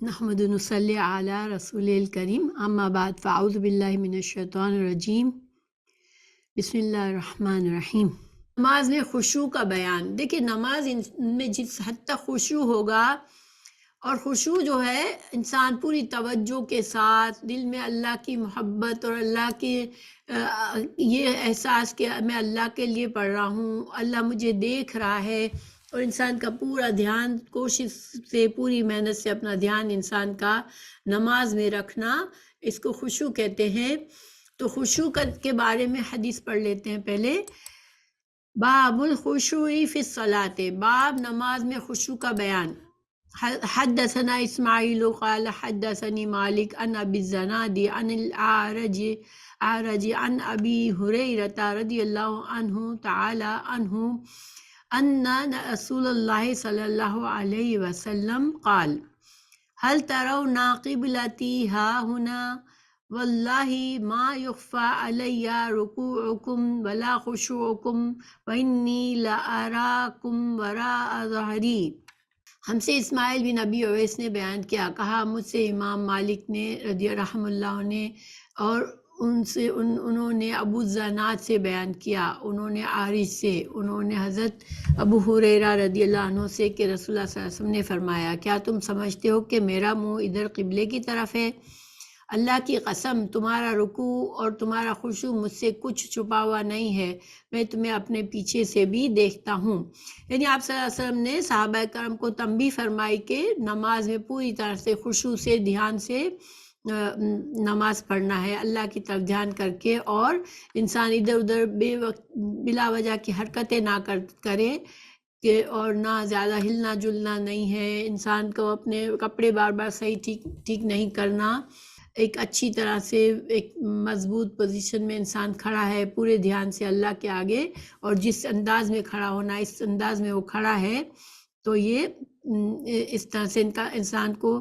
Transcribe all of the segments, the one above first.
نحمد و نصلی علی رسول الکریم، اما بعد فاعوذ باللہ من الشیطان الرجیم، بسم اللہ الرحمن الرحیم۔ نماز میں خشوع کا بیان۔ دیکھیں نماز میں جس حد تک خشوع ہوگا، اور خشوع جو ہے انسان پوری توجہ کے ساتھ دل میں اللہ کی محبت اور اللہ کے یہ احساس کہ میں اللہ کے لیے پڑھ رہا ہوں، اللہ مجھے دیکھ رہا ہے، اور انسان کا پورا دھیان کوشش سے پوری محنت سے اپنا دھیان انسان کا نماز میں رکھنا، اس کو خشوع کہتے ہیں۔ تو خشوع کے بارے میں حدیث پڑھ لیتے ہیں پہلے۔ باب الخشوع فی الصلاۃ، باب نماز میں خشوع کا بیان۔ حدثنا اسماعیل قال حدثنی مالک عن ابی الزناد عن الاعرج عن ابی ہریرہ رضی اللہ عنہ تعالی عنہ ان رسول اللہ صلی اللہ علیہ وسلم قال هل ترون قبلتی ها هنا واللہ ما يخفى علی رکوعکم ولا خشوعکم وانی لأراکم وراء ظہری۔ ہم سے اسماعیل بن ابی اویس نے بیان کیا، کہا مجھ سے امام مالک نے رضی رحم اللہ نے، اور انہوں نے ابو الزناد سے بیان کیا، انہوں نے عارج سے، انہوں نے حضرت ابو ہریرہ رضی اللہ عنہ سے کہ رسول اللہ صلی اللہ علیہ وسلم نے فرمایا، کیا تم سمجھتے ہو کہ میرا منہ ادھر قبلے کی طرف ہے؟ اللہ کی قسم تمہارا رکوع اور تمہارا خشوع مجھ سے کچھ چھپا ہوا نہیں ہے، میں تمہیں اپنے پیچھے سے بھی دیکھتا ہوں۔ یعنی آپ صلی اللہ علیہ وسلم نے صحابہ کرام کو تنبیہ فرمائی کہ نماز میں پوری طرح سے خشوع سے دھیان سے نماز پڑھنا ہے، اللہ کی طرف دھیان کر کے، اور انسان ادھر ادھر بلا وجہ کی حرکتیں نہ کرے کہ، اور نہ زیادہ ہلنا جلنا نہیں ہے، انسان کو اپنے کپڑے بار بار صحیح ٹھیک نہیں کرنا، ایک اچھی طرح سے ایک مضبوط پوزیشن میں انسان کھڑا ہے پورے دھیان سے اللہ کے آگے، اور جس انداز میں کھڑا ہونا اس انداز میں وہ کھڑا ہے، تو یہ اس طرح سے انسان کو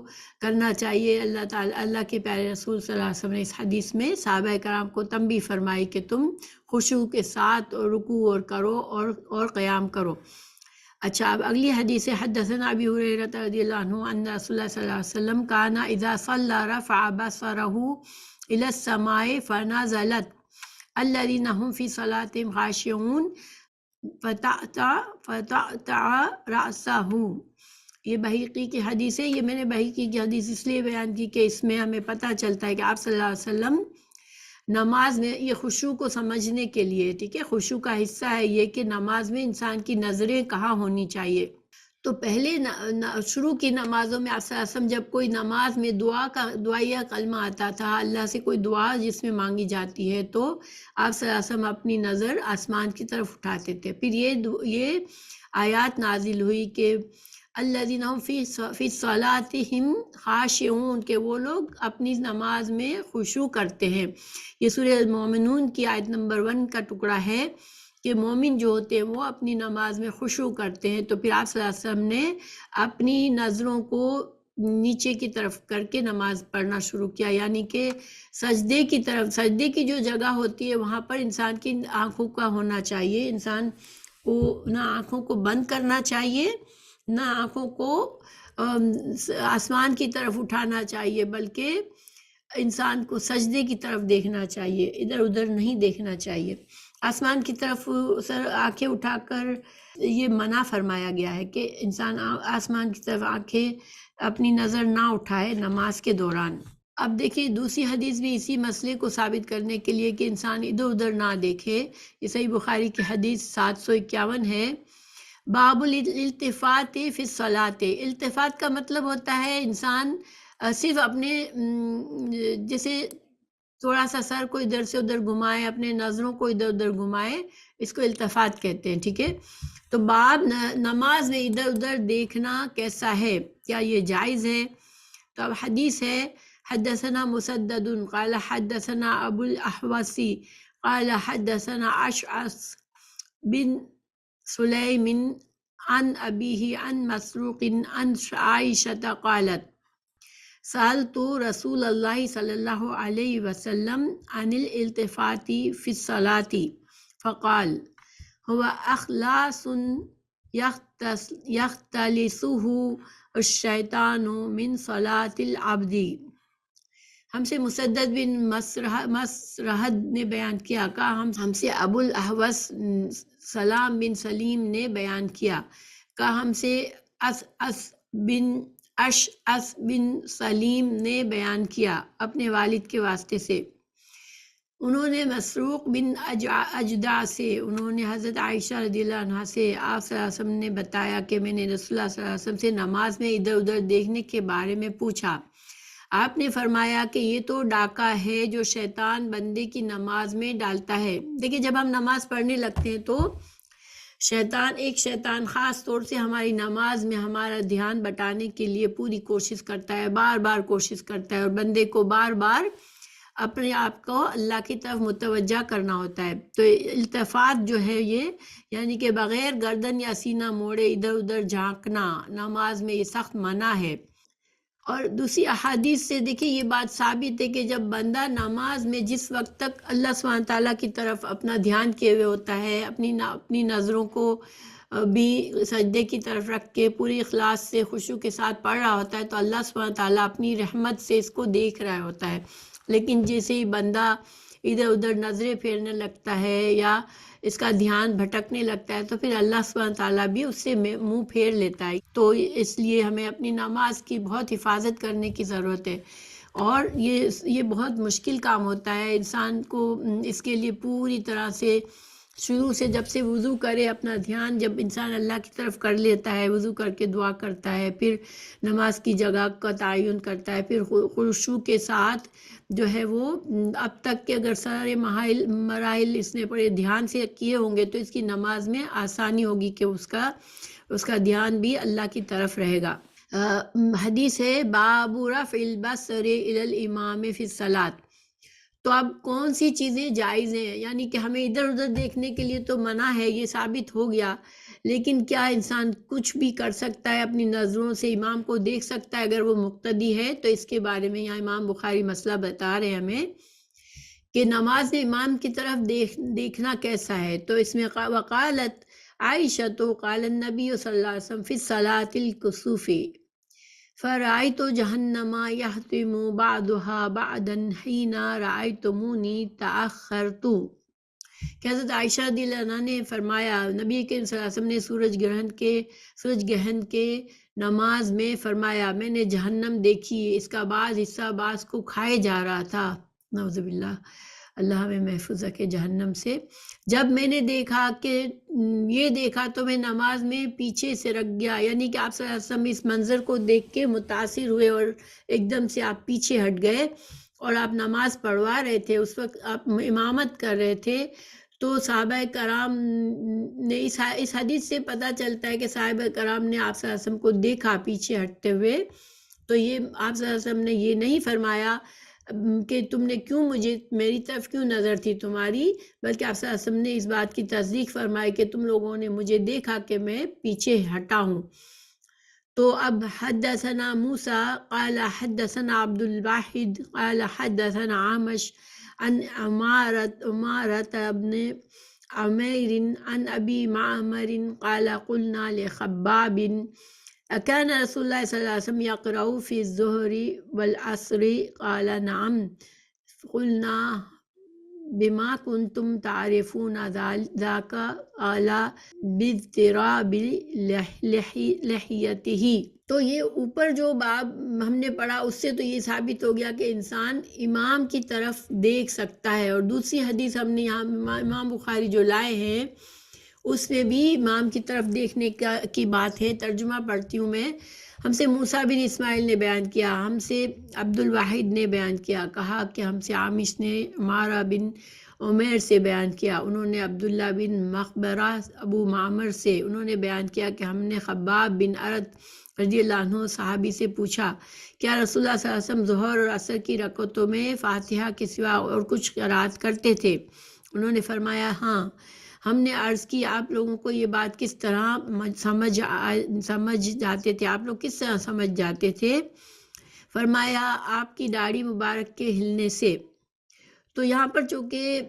کرنا چاہیے۔ اللہ تعالیٰ، اللہ کے پیارے رسول صلی اللہ علیہ وسلم نے اس حدیث میں صحابہ کرام کو تنبیہ فرمائی کہ تم خشوع کے ساتھ رکوع اور کرو اور قیام کرو۔ اچھا، اب اگلی حدیث ہے۔ حدثنا ابی ہریرہ رضی اللہ عنہ ان رسول اللہ صلی اللہ علیہ وسلم کان اذا صلی رفع بصرہ الی السماء فنزلت الذین هم فی صلاتهم خاشعون فتعتع رأسہ۔ یہ بحیقی کی حدیث ہے۔ یہ میں نے بحیقی کی حدیث اس لیے بیان کی کہ اس میں ہمیں پتہ چلتا ہے کہ آپ صلی اللہ علیہ وسلم نماز میں یہ خشوع کو سمجھنے کے لیے، ٹھیک ہے، خشوع کا حصہ ہے یہ کہ نماز میں انسان کی نظریں کہاں ہونی چاہیے۔ تو پہلے شروع کی نمازوں میں آپ صلی اللہ علیہ وسلم جب کوئی نماز میں دعائیہ کلمہ آتا تھا، اللہ سے کوئی دعا جس میں مانگی جاتی ہے، تو آپ صلی اللہ علیہ وسلم اپنی نظر آسمان کی طرف اٹھاتے تھے۔ پھر یہ آیات نازل ہوئی کہ الذین هم فی صلاتہم خاشعون، کہ وہ لوگ اپنی نماز میں خشوع کرتے ہیں۔ یہ سورہ المومنون کی آیت نمبر 1 کا ٹکڑا ہے کہ مومن جو ہوتے ہیں وہ اپنی نماز میں خشوع کرتے ہیں۔ تو پھر آپ صلی اللہ علیہ وسلم نے اپنی نظروں کو نیچے کی طرف کر کے نماز پڑھنا شروع کیا، یعنی کہ سجدے کی طرف، سجدے کی جو جگہ ہوتی ہے وہاں پر انسان کی آنکھوں کا ہونا چاہیے، انسان کو نہ آنکھوں کو بند کرنا چاہیے، نہ آنکھوں کو آسمان کی طرف اٹھانا چاہیے، بلکہ انسان کو سجدے کی طرف دیکھنا چاہیے، ادھر ادھر نہیں دیکھنا چاہیے۔ آسمان کی طرف آنکھیں اٹھا کر یہ منع فرمایا گیا ہے کہ انسان آسمان کی طرف آنکھیں اپنی نظر نہ اٹھائے نماز کے دوران۔ اب دیکھیں دوسری حدیث بھی اسی مسئلے کو ثابت کرنے کے لیے کہ انسان ادھر ادھر نہ دیکھے، یہ صحیح بخاری کی حدیث 751 ہے۔ باب الالتفات فی الصلاۃ، التفات کا مطلب ہوتا ہے انسان صرف اپنے جیسے تھوڑا سا سر کو ادھر سے ادھر گھمائے، اپنے نظروں کو ادھر ادھر گھمائے، اس کو التفات کہتے ہیں، ٹھیک ہے۔ تو باب نماز میں ادھر ادھر دیکھنا کیسا ہے، کیا یہ جائز ہے؟ تو اب حدیث ہے۔ حدثنا مسدد قال حدثنا ابو الاحوص قال حدثنا اشعث بن سلیم عن ابیہ عن مسروق عن عائشہ قالت سألت رسول اللہ صلی اللہ علیہ وسلم عن الالتفات فی الصلاۃ فقال هو اخلاص یختلسہ الشیطان من صلاۃ العبد۔ ہم سے مسدد بن مسرحد نے بیان کیا، کہا ہم سے ابو الاحوص سلام بن سلیم نے بیان کیا، کہا ہم سے اشعث بن سلیم نے بیان کیا اپنے والد کے واسطے سے، انہوں نے مسروق بن اجدع سے، انہوں نے حضرت عائشہ رضی اللہ عنہا سے، آپ صلی اللہ علیہ وسلم نے بتایا کہ میں نے رسول اللہ صلی اللہ علیہ وسلم سے نماز میں ادھر ادھر دیکھنے کے بارے میں پوچھا، آپ نے فرمایا کہ یہ تو ڈاکہ ہے جو شیطان بندے کی نماز میں ڈالتا ہے۔ دیکھیں جب ہم نماز پڑھنے لگتے ہیں تو شیطان خاص طور سے ہماری نماز میں ہمارا دھیان بٹانے کے لیے پوری کوشش کرتا ہے، بار بار کوشش کرتا ہے، اور بندے کو بار بار اپنے آپ کو اللہ کی طرف متوجہ کرنا ہوتا ہے۔ تو التفات جو ہے یہ یعنی کہ بغیر گردن یا سینہ موڑے ادھر ادھر جھانکنا نماز میں یہ سخت منع ہے۔ اور دوسری احادیث سے دیکھیں یہ بات ثابت ہے کہ جب بندہ نماز میں جس وقت تک اللہ سبحانہ تعالیٰ کی طرف اپنا دھیان کیے ہوئے ہوتا ہے، اپنی نظروں کو بھی سجدے کی طرف رکھ کے پوری اخلاص سے خشوع کے ساتھ پڑھ رہا ہوتا ہے، تو اللہ سبحانہ تعالیٰ اپنی رحمت سے اس کو دیکھ رہا ہوتا ہے۔ لیکن جیسے ہی بندہ ادھر ادھر نظریں پھیرنے لگتا ہے یا اس کا دھیان بھٹکنے لگتا ہے تو پھر اللہ سبحانہ تعالیٰ بھی اس سے منہ پھیر لیتا ہے۔ تو اس لیے ہمیں اپنی نماز کی بہت حفاظت کرنے کی ضرورت ہے، اور یہ بہت مشکل کام ہوتا ہے، انسان کو اس کے لیے پوری طرح سے شروع سے جب سے وضو کرے اپنا دھیان جب انسان اللہ کی طرف کر لیتا ہے، وضو کر کے دعا کرتا ہے، پھر نماز کی جگہ کا تعین کرتا ہے، پھر خشوع کے ساتھ جو ہے وہ اب تک کہ اگر سارے مراحل اس نے بڑے دھیان سے کیے ہوں گے تو اس کی نماز میں آسانی ہوگی کہ اس کا دھیان بھی اللہ کی طرف رہے گا۔ حدیث ہے باب رفع البصر الی الامام فی الصلاۃ۔ تو اب کون سی چیزیں جائز ہیں، یعنی کہ ہمیں ادھر ادھر دیکھنے کے لیے تو منع ہے، یہ ثابت ہو گیا، لیکن کیا انسان کچھ بھی کر سکتا ہے، اپنی نظروں سے امام کو دیکھ سکتا ہے اگر وہ مقتدی ہے؟ تو اس کے بارے میں یہاں امام بخاری مسئلہ بتا رہے ہیں ہمیں کہ نماز میں امام کی طرف دیکھنا کیسا ہے۔ تو اس میں وقالت عائشہ تو قال النبی صلی اللہ علیہ وسلم فی الصلاۃ الکسوف فرأیت جہنم یحتم بعضها بعضا حین رأیتمونی تأخرت۔ کہ حضرت عائشہ رضی اللہ عنہا نے فرمایا نبی کریم صلی اللہ علیہ وسلم نے سورج گرہن کے نماز میں فرمایا میں نے جہنم دیکھی، اس کا بعض حصہ بعض کو کھائے جا رہا تھا، نعوذ باللہ، اللہ ہمیں محفوظ رکھے جہنم سے۔ جب میں نے یہ دیکھا تو میں نماز میں پیچھے سے رک گیا، یعنی کہ آپ صلی اللہ علیہ وسلم اس منظر کو دیکھ کے متاثر ہوئے اور ایک دم سے آپ پیچھے ہٹ گئے اور آپ نماز پڑھوا رہے تھے، اس وقت آپ امامت کر رہے تھے۔ تو صحابہ کرام نے اس حدیث سے پتہ چلتا ہے کہ صحابہ کرام نے آپ صلی اللہ علیہ وسلم کو دیکھا پیچھے ہٹتے ہوئے، تو یہ آپ صلی اللہ علیہ وسلم نے یہ نہیں فرمایا کہ تم نے میری طرف کیوں نظر تھی تمہاری، بلکہ آپ صلی اللہ علیہ وسلم نے اس بات کی تصدیق فرمائی کہ تم لوگوں نے مجھے دیکھا کہ میں پیچھے ہٹا ہوں۔ تو اب حدثنا موسیٰ قال حدثنا عبد الواحد قال حدثنا عامش عن عمارة ابن عمیر عن ابی معمر قال قلنا لخباب كان رسول اللہ صلی اللہ علیہ وسلم يقرأ في الظهر والعصر قال نعم قلنا بما كنتم تعرفون ذاك قال باضطراب لحيته۔ تو یہ اوپر جو باب ہم نے پڑھا اس سے تو یہ ثابت ہو گیا کہ انسان امام کی طرف دیکھ سکتا ہے، اور دوسری حدیث ہم نے یہاں امام بخاری جو لائے ہیں اس میں بھی امام کی طرف دیکھنے کی بات ہے۔ ترجمہ پڑھتی ہوں میں۔ ہم سے موسیٰ بن اسماعیل نے بیان کیا، ہم سے عبد الواحد نے بیان کیا، کہا کہ ہم سے عامش نے عمارہ بن عمیر سے بیان کیا، انہوں نے عبداللہ بن مخبرہ ابو معمر سے انہوں نے بیان کیا کہ ہم نے خباب بن ارت رضی اللہ عنہ صحابی سے پوچھا کیا رسول اللہ صلی اللہ علیہ وسلم ظہر اور عصر کی رکعتوں میں فاتحہ کے سوا اور کچھ قرات کرتے تھے؟ انہوں نے فرمایا ہاں۔ ہم نے عرض کی آپ لوگوں کو یہ بات کس طرح سمجھ جاتے تھے، آپ لوگ کس طرح سمجھ جاتے تھے؟ فرمایا آپ کی داڑھی مبارک کے ہلنے سے۔ تو یہاں پر چونکہ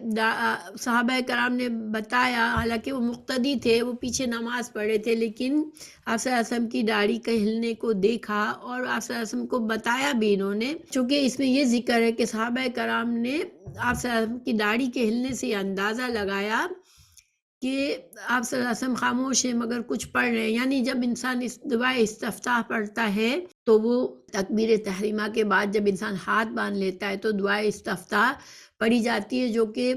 صحابہ کرام نے بتایا، حالانکہ وہ مقتدی تھے، وہ پیچھے نماز پڑھے تھے، لیکن آپ صلی اللہ علیہ وسلم کی داڑھی کے ہلنے کو دیکھا اور آپ صلی اللہ علیہ وسلم کو بتایا بھی انہوں نے، چونکہ اس میں یہ ذکر ہے کہ صحابہ کرام نے آپ صلی اللہ علیہ وسلم کی داڑھی کے ہلنے سے یہ اندازہ لگایا کہ آپ صلی اللہ علیہ وسلم خاموش ہیں مگر کچھ پڑھ رہے ہیں، یعنی جب انسان اس دعائے استفتاح پڑھتا ہے تو وہ تکبیر تحریمہ کے بعد جب انسان ہاتھ باندھ لیتا ہے تو دعائے استفتاح پڑھی جاتی ہے، جو کہ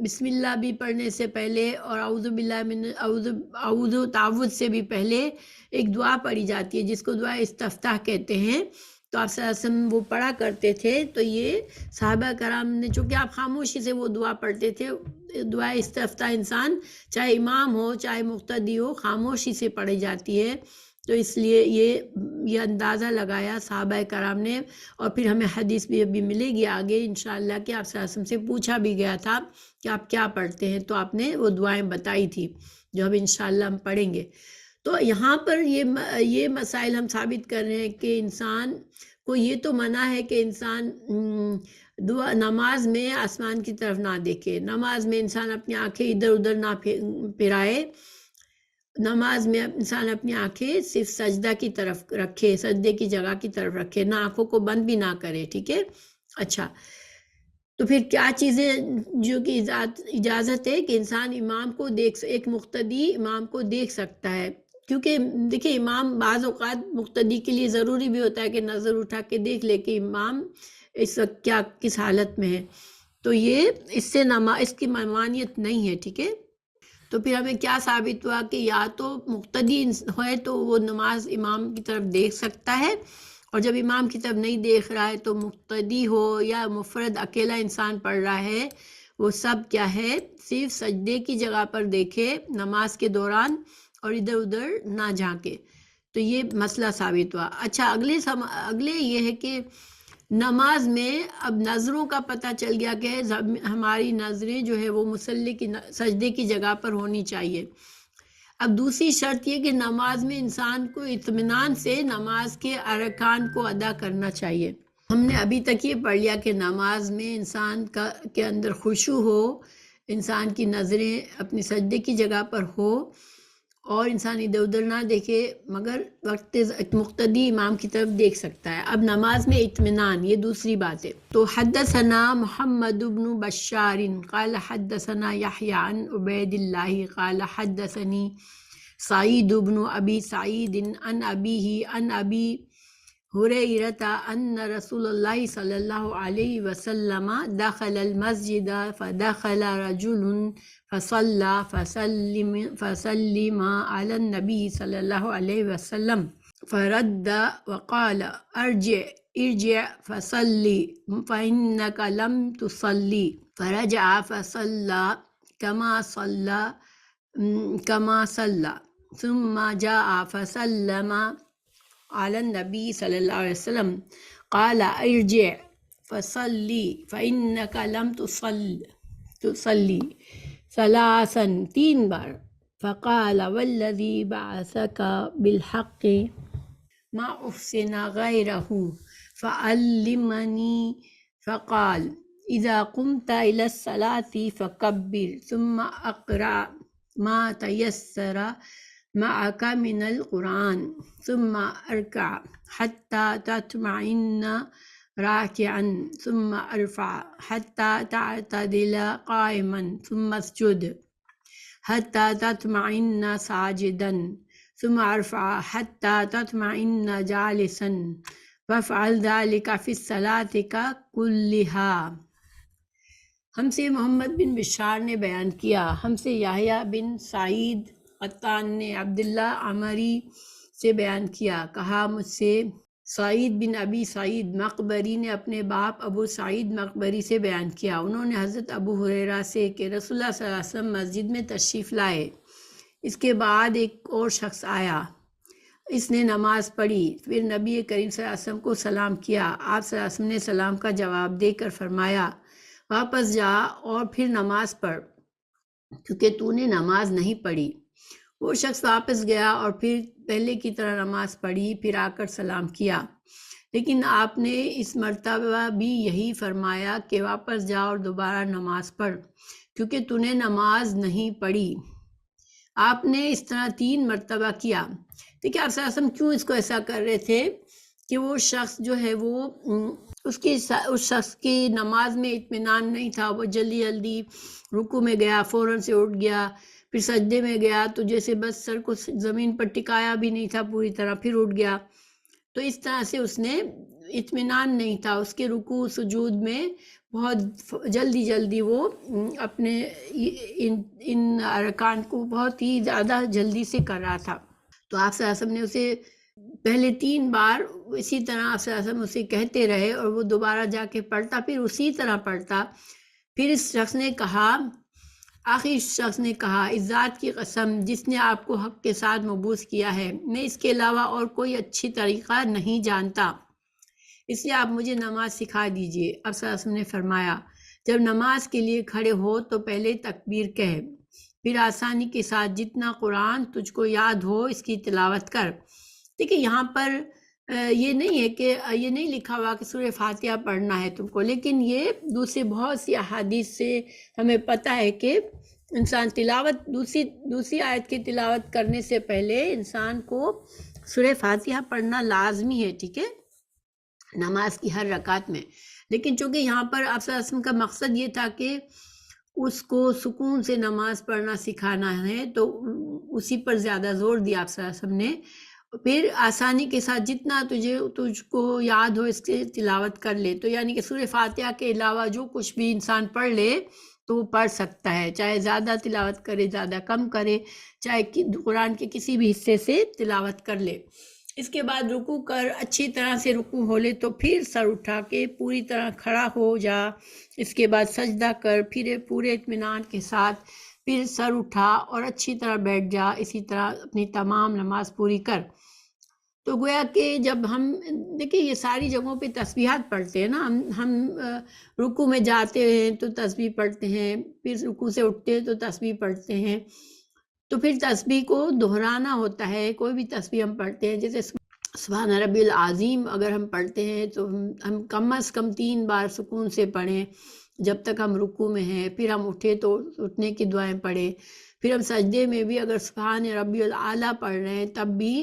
بسم اللہ بھی پڑھنے سے پہلے اور اعوذ باللہ من اعوذ تعوذ سے بھی پہلے ایک دعا پڑھی جاتی ہے جس کو دعائے استفتاح کہتے ہیں، تو آپ صلی اللہ علیہ وسلم وہ پڑھا کرتے تھے۔ تو یہ صحابہ کرام نے، چونکہ آپ خاموشی سے وہ دعا پڑھتے تھے، دعائے استفتاح انسان چاہے امام ہو چاہے مقتدی ہو خاموشی سے پڑھی جاتی ہے، تو اس لیے یہ اندازہ لگایا صحابہ کرام نے، اور پھر ہمیں حدیث بھی ابھی ملے گی آگے انشاءاللہ کہ آپ صلی اللہ علیہ وسلم سے پوچھا بھی گیا تھا کہ آپ کیا پڑھتے ہیں، تو آپ نے وہ دعائیں بتائی تھی جو اب انشاءاللہ ہم پڑھیں گے۔ تو یہاں پر یہ مسائل ہم ثابت کر رہے ہیں کہ انسان کو یہ تو منع ہے کہ انسان نماز میں آسمان کی طرف نہ دیکھے، نماز میں انسان اپنی آنکھیں ادھر ادھر نہ پھرائے، نماز میں انسان اپنی آنکھیں صرف سجدہ کی طرف رکھے، سجدے کی جگہ کی طرف رکھے، نہ آنکھوں کو بند بھی نہ کرے، ٹھیک ہے۔ اچھا، تو پھر کیا چیزیں جو کہ اجازت ہے کہ انسان امام کو ایک مقتدی امام کو دیکھ سکتا ہے، کیونکہ دیکھیں امام بعض اوقات مقتدی کے لیے ضروری بھی ہوتا ہے کہ نظر اٹھا کے دیکھ لے کہ امام اس وقت کس حالت میں ہے، تو یہ اس کی ممانعت نہیں ہے، ٹھیک ہے۔ تو پھر ہمیں کیا ثابت ہوا کہ یا تو مقتدی ہے تو وہ نماز امام کی طرف دیکھ سکتا ہے، اور جب امام کی طرف نہیں دیکھ رہا ہے تو مقتدی ہو یا مفرد اکیلا انسان پڑھ رہا ہے، وہ سب کیا ہے صرف سجدے کی جگہ پر دیکھے نماز کے دوران اور ادھر ادھر نہ جھانکے، تو یہ مسئلہ ثابت ہوا۔ اچھا، اگلے یہ ہے کہ نماز میں اب نظروں کا پتہ چل گیا کہ ہماری نظریں جو ہے وہ مصلی کی سجدے کی جگہ پر ہونی چاہیے۔ اب دوسری شرط یہ کہ نماز میں انسان کو اطمینان سے نماز کے ارکان کو ادا کرنا چاہیے۔ ہم نے ابھی تک یہ پڑھ لیا کہ نماز میں انسان کے اندر خشوع ہو، انسان کی نظریں اپنی سجدے کی جگہ پر ہو اور انسان ادھر ادھر نہ دیکھے، مگر وقت مقتدی امام کی طرف دیکھ سکتا ہے۔ اب نماز میں اطمینان، یہ دوسری بات ہے۔ تو حدثنا محمد بن بشار قال حدثنا یحیی عن عبید اللہ قال حدثنی سعید بن ابی سعید عن ابیہ عن ابی ہریرہ ان رسول اللہ صلی اللہ علیہ وسلم دخل المسجد فدخل رجل فسلم على النبي صلى الله عليه وسلم فرد وقال ارجع فصلي فإنك لم تصلي، فرجع فصلى كما صلى ثم جاء فسلم على النبي صلى الله عليه وسلم قال ارجع فصلي فإنك لم تصلي ثلاثا، 3 بار، فقال والذي بعثك بالحق ما أحسن غيره فعلمني، فقال إذا قمت إلى الصلاة فكبر ثم أقرأ ما تيسر معك من القرآن ثم أركع حتى تطمئن راكعا ثم ارفع حتى تعتدل قائما ثم اسجد حتى تطمئن ساجدا ثم ارفع حتى تطمئن جالسا وافعل ذلك في صلاتك كلها۔ ہم سے محمد بن بشار نے بیان کیا، ہم سے یحییٰ بن سعید قطان نے عبداللہ عمری سے بیان کیا، کہا مجھ سے سعید بن ابی سعید مقبری نے اپنے باپ ابو سعید مقبری سے بیان کیا، انہوں نے حضرت ابو ہریرہ سے کہ رسول اللہ صلی اللہ علیہ وسلم مسجد میں تشریف لائے، اس کے بعد ایک اور شخص آیا، اس نے نماز پڑھی، پھر نبی کریم صلی اللہ علیہ وسلم کو سلام کیا، آپ صلی اللہ علیہ وسلم نے سلام کا جواب دے کر فرمایا واپس جا اور پھر نماز پڑھ کیونکہ تو نے نماز نہیں پڑھی۔ وہ شخص واپس گیا اور پھر پہلے کی طرح نماز پڑھی، پھر آ کر سلام کیا۔ لیکن آپ نے اس مرتبہ بھی یہی فرمایا کہ واپس جا اور دوبارہ نماز پڑھ، کیونکہ تو نے نماز نہیں پڑھی۔ آپ نے اس طرح 3 مرتبہ کیا۔ دیکھیے آپ صلی اللہ علیہ وسلم کیوں اس کو ایسا کر رہے تھے کہ وہ شخص جو ہے وہ اس شخص کی نماز میں اطمینان نہیں تھا، وہ جلدی رکوع میں گیا، فوراً سے اٹھ گیا، پھر سجدے میں گیا تو جیسے بس سر کو زمین پر ٹکایا بھی نہیں تھا پوری طرح، پھر اٹھ گیا، تو اس طرح سے اس نے اطمینان نہیں تھا، اس کے رکوع سجود میں بہت جلدی وہ اپنے ان ارکان کو بہت ہی زیادہ جلدی سے کر رہا تھا۔ تو آپ صلی اللہ علیہ وسلم نے اسے پہلے 3 بار اسی طرح آپ صلی اللہ علیہ وسلم اسے کہتے رہے اور وہ دوبارہ جا کے پڑھتا، پھر اسی طرح پڑھتا۔ پھر اس شخص نے کہا، آخری شخص نے کہا، اس ذات کی قسم جس نے آپ کو حق کے ساتھ مبعوث کیا ہے، میں اس کے علاوہ اور کوئی اچھی طریقہ نہیں جانتا، اس لیے آپ مجھے نماز سکھا دیجئے۔ اب صلی اللہ علیہ وسلم نے فرمایا، جب نماز کے لیے کھڑے ہو تو پہلے تکبیر کہہ، پھر آسانی کے ساتھ جتنا قرآن تجھ کو یاد ہو اس کی تلاوت کر۔ دیکھیں یہاں پر یہ نہیں ہے کہ یہ نہیں لکھا ہوا کہ سورہ فاتحہ پڑھنا ہے تم کو، لیکن یہ دوسری بہت سی احادیث سے ہمیں پتہ ہے کہ انسان تلاوت دوسری آیت کی تلاوت کرنے سے پہلے انسان کو سورہ فاتحہ پڑھنا لازمی ہے، ٹھیک ہے، نماز کی ہر رکعت میں۔ لیکن چونکہ یہاں پر آپ صلی اللہ علیہ وسلم کا مقصد یہ تھا کہ اس کو سکون سے نماز پڑھنا سکھانا ہے، تو اسی پر زیادہ زور دیا آپ صلی اللہ علیہ وسلم نے۔ پھر آسانی کے ساتھ جتنا تجھ کو یاد ہو اس کی تلاوت کر لے، تو یعنی کہ سورہ فاتحہ کے علاوہ جو کچھ بھی انسان پڑھ لے تو وہ پڑھ سکتا ہے، چاہے زیادہ تلاوت کرے، زیادہ کم کرے، چاہے قرآن کے کسی بھی حصے سے تلاوت کر لے۔ اس کے بعد رکوع کر، اچھی طرح سے رکوع ہو لے تو پھر سر اٹھا کے پوری طرح کھڑا ہو جا، اس کے بعد سجدہ کر، پھر پورے اطمینان کے ساتھ پھر سر اٹھا اور اچھی طرح بیٹھ جا، اسی طرح اپنی تمام نماز پوری کر۔ تو گویا کہ جب ہم دیکھیں یہ ساری جگہوں پہ تسبیحات پڑھتے ہیں نا، ہم رکوع میں جاتے ہیں تو تسبیح پڑھتے ہیں، پھر رکوع سے اٹھتے ہیں تو تسبیح پڑھتے ہیں، تو پھر تسبیح کو دہرانا ہوتا ہے۔ کوئی بھی تسبیح ہم پڑھتے ہیں، جیسے سبحان ربی العظیم اگر ہم پڑھتے ہیں تو ہم کم از کم 3 بار سکون سے پڑھیں جب تک ہم رکوع میں ہیں، پھر ہم اٹھے تو اٹھنے کی دعائیں پڑھیں، پھر ہم سجدے میں بھی اگر سبحان ربی الاعلیٰ پڑھ رہے ہیں تب بھی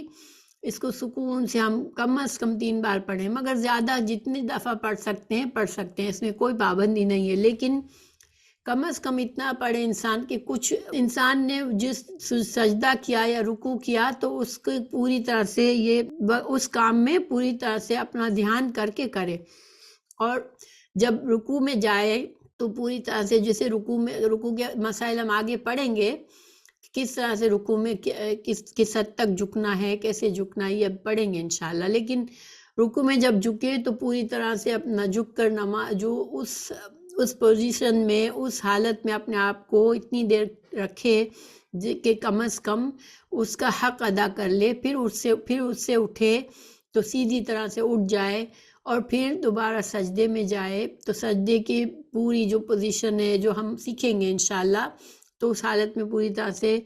اس کو سکون سے ہم کم از کم 3 بار پڑھیں، مگر زیادہ جتنی دفعہ پڑھ سکتے ہیں، اس میں کوئی پابندی نہیں ہے، لیکن کم از کم اتنا پڑھے انسان کہ کچھ انسان نے جس سجدہ کیا یا رکوع کیا تو اس کو پوری طرح سے اس کام میں پوری طرح سے اپنا دھیان کر کے کرے، اور جب رکوع میں جائے تو پوری طرح سے جیسے رکوع کے مسائل ہم آگے پڑھیں گے، کس طرح سے رکوع میں کس حد تک جھکنا ہے، کیسے جھکنا ہے، یہ پڑھیں گے انشاءاللہ۔ لیکن رکوع میں جب جھکے تو پوری طرح سے اپنا جھک کر نماز جو اس پوزیشن میں، اس حالت میں اپنے آپ کو اتنی دیر رکھے کہ کم از کم اس کا حق ادا کر لے، پھر اس سے اٹھے تو سیدھی طرح سے اٹھ جائے اور پھر دوبارہ سجدے میں جائے، تو سجدے کی پوری جو پوزیشن ہے جو ہم سیکھیں گے انشاءاللہ، تو اس حالت میں پوری طرح سے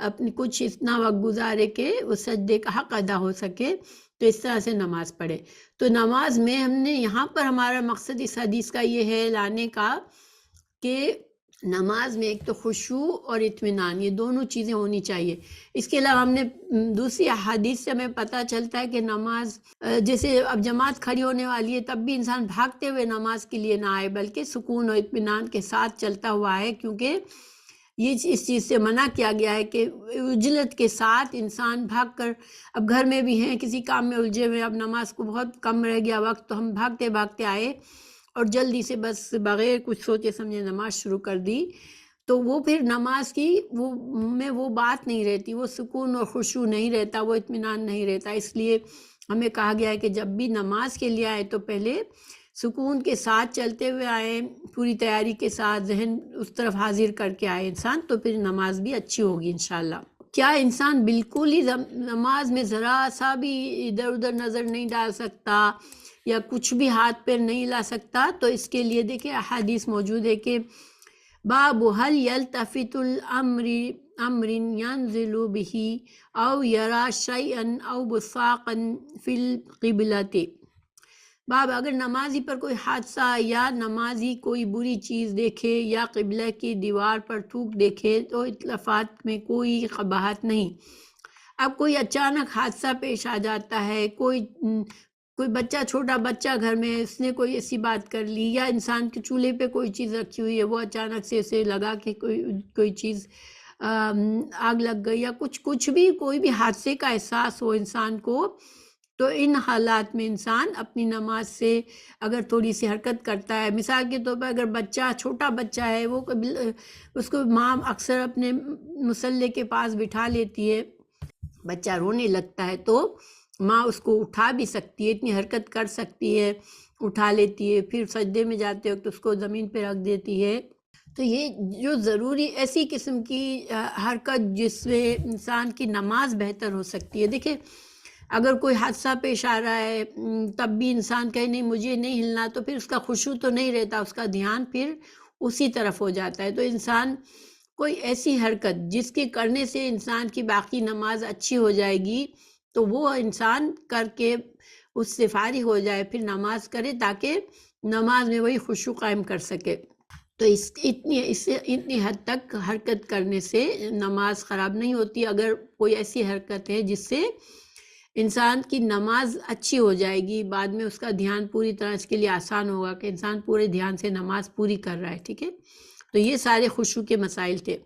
اپنی کچھ اتنا وقت گزارے کہ اس سجدے کا حق ادا ہو سکے، تو اس طرح سے نماز پڑھے۔ تو نماز میں ہم نے یہاں پر ہمارا مقصد اس حدیث کا یہ ہے لانے کا کہ نماز میں ایک تو خشوع اور اطمینان، یہ دونوں چیزیں ہونی چاہیے۔ اس کے علاوہ ہم نے دوسری احادیث سے ہمیں پتہ چلتا ہے کہ نماز جیسے اب جماعت کھڑی ہونے والی ہے تب بھی انسان بھاگتے ہوئے نماز کے لیے نہ آئے، بلکہ سکون اور اطمینان کے ساتھ چلتا ہوا ہے، کیونکہ یہ اس چیز سے منع کیا گیا ہے کہ عجلت کے ساتھ انسان بھاگ کر، اب گھر میں بھی ہیں کسی کام میں الجھے ہوئے، اب نماز کو بہت کم رہ گیا وقت، تو ہم بھاگتے آئے اور جلدی سے بس بغیر کچھ سوچے سمجھے نماز شروع کر دی، تو وہ پھر نماز کی وہ بات نہیں رہتی، وہ سکون اور خشوع نہیں رہتا، وہ اطمینان نہیں رہتا۔ اس لیے ہمیں کہا گیا ہے کہ جب بھی نماز کے لیے آئے تو پہلے سکون کے ساتھ چلتے ہوئے آئے، پوری تیاری کے ساتھ ذہن اس طرف حاضر کر کے آئے انسان، تو پھر نماز بھی اچھی ہوگی انشاءاللہ۔ کیا انسان بالکل ہی نماز میں ذرا سا بھی ادھر ادھر نظر نہیں ڈال سکتا یا کچھ بھی ہاتھ پیر نہیں لا سکتا؟ تو اس کے لیے دیکھیں احادیث موجود ہے کہ باب هل يلتفت امر ينزل به او يرى شيئا او بصاقا في القبلة، باب اگر نمازی پر کوئی حادثہ یا نمازی کوئی بری چیز دیکھے یا قبلہ کی دیوار پر تھوک دیکھے تو اتلافات میں کوئی قباحت نہیں۔ اب کوئی اچانک حادثہ پیش آ جاتا ہے، کوئی بچہ، چھوٹا بچہ گھر میں، اس نے کوئی ایسی بات کر لی، یا انسان کے چولہے پہ کوئی چیز رکھی ہوئی ہے وہ اچانک سے اسے لگا کہ کوئی چیز آگ لگ گئی، یا کچھ بھی کوئی بھی حادثے کا احساس ہو انسان کو، تو ان حالات میں انسان اپنی نماز سے اگر تھوڑی سی حرکت کرتا ہے، مثال کے طور پر اگر بچہ، چھوٹا بچہ ہے، وہ اس کو ماں اکثر اپنے مصلی کے پاس بٹھا لیتی ہے، بچہ رونے لگتا ہے تو ماں اس کو اٹھا بھی سکتی ہے، اتنی حرکت کر سکتی ہے، اٹھا لیتی ہے، پھر سجدے میں جاتے وقت اس کو زمین پہ رکھ دیتی ہے۔ تو یہ جو ضروری ایسی قسم کی حرکت جس سے انسان کی نماز بہتر ہو سکتی ہے۔ دیکھیں اگر کوئی حادثہ پیش آ رہا ہے تب بھی انسان کہے نہیں مجھے نہیں ہلنا، تو پھر اس کا خشوع تو نہیں رہتا، اس کا دھیان پھر اسی طرف ہو جاتا ہے۔ تو انسان کوئی ایسی حرکت جس کے کرنے سے انسان کی باقی نماز اچھی ہو جائے گی تو وہ انسان کر کے اس سے فارغ ہو جائے، پھر نماز کرے تاکہ نماز میں وہی خشوع قائم کر سکے۔ تو اتنی حد تک حرکت کرنے سے نماز خراب نہیں ہوتی۔ اگر کوئی ایسی حرکت ہے جس سے انسان کی نماز اچھی ہو جائے گی، بعد میں اس کا دھیان پوری طرح اس کے لیے آسان ہوگا کہ انسان پورے دھیان سے نماز پوری کر رہا ہے، ٹھیک ہے۔ تو یہ سارے خشوع کے مسائل تھے۔